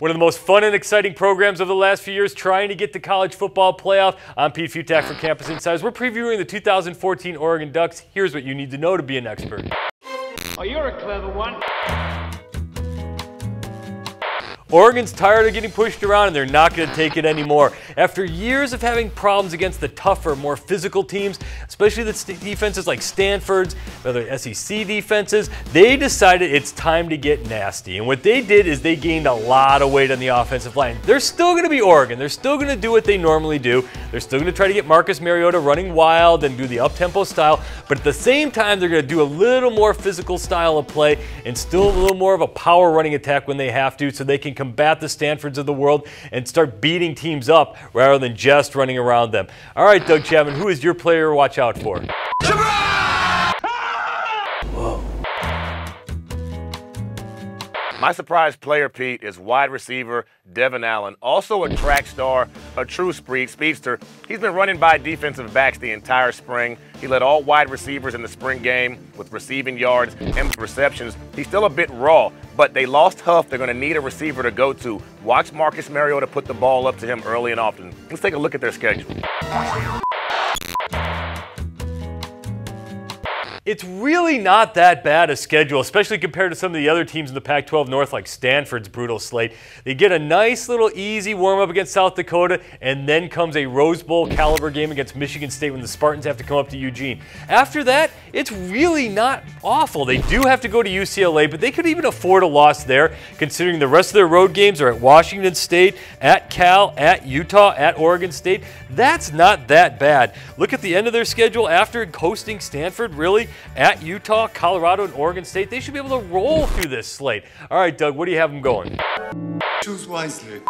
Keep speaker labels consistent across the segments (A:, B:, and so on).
A: One of the most fun and exciting programs of the last few years trying to get to college football playoff. I'm Pete Fiutak from Campus Insiders. We're previewing the 2014 Oregon Ducks. Here's what you need to know to be an expert.
B: Oh, you're a clever one.
A: Oregon's tired of getting pushed around, and they're not going to take it anymore. After years of having problems against the tougher, more physical teams, especially the defenses like Stanford's, other SEC defenses, they decided it's time to get nasty. And what they did is they gained a lot of weight on the offensive line. They're still going to be Oregon. They're still going to do what they normally do. They're still going to try to get Marcus Mariota running wild and do the up-tempo style. But at the same time, they're going to do a little more physical style of play and still a little more of a power running attack when they have to, so they can combat the Stanfords of the world and start beating teams up rather than just running around them. All right, Doug Chapman, who is your player to watch out for? Whoa.
C: My surprise player, Pete, is wide receiver Devin Allen, also a track star, a true speedster. He's been running by defensive backs the entire spring. He led all wide receivers in the spring game with receiving yards and receptions. He's still a bit raw, but they lost Huff. They're going to need a receiver to go to. Watch Marcus Mariota put the ball up to him early and often. Let's take a look at their schedule.
A: It's really not that bad a schedule, especially compared to some of the other teams in the Pac-12 North, like Stanford's brutal slate. They get a nice little easy warm-up against South Dakota, and then comes a Rose Bowl caliber game against Michigan State when the Spartans have to come up to Eugene. After that, it's really not awful. They do have to go to UCLA, but they could even afford a loss there, considering the rest of their road games are at Washington State, at Cal, at Utah, at Oregon State. That's not that bad. Look at the end of their schedule after hosting Stanford, really. At Utah, Colorado, and Oregon State, they should be able to roll through this slate. All right, Doug, what do you have them going?
D: Choose wisely.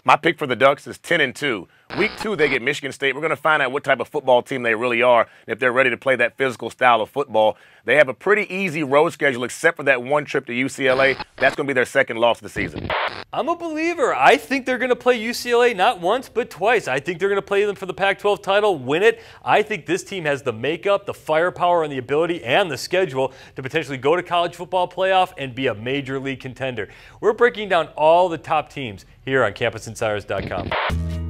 C: My pick for the Ducks is 10-2. Week 2, they get Michigan State. We're going to find out what type of football team they really are, and if they're ready to play that physical style of football. They have a pretty easy road schedule except for that one trip to UCLA. That's going to be their second loss of the season.
A: I'm a believer. I think they're going to play UCLA not once but twice. I think they're going to play them for the Pac-12 title, win it. I think this team has the makeup, the firepower, and the ability and the schedule to potentially go to college football playoff and be a major league contender. We're breaking down all the top teams here on CampusInsiders.com.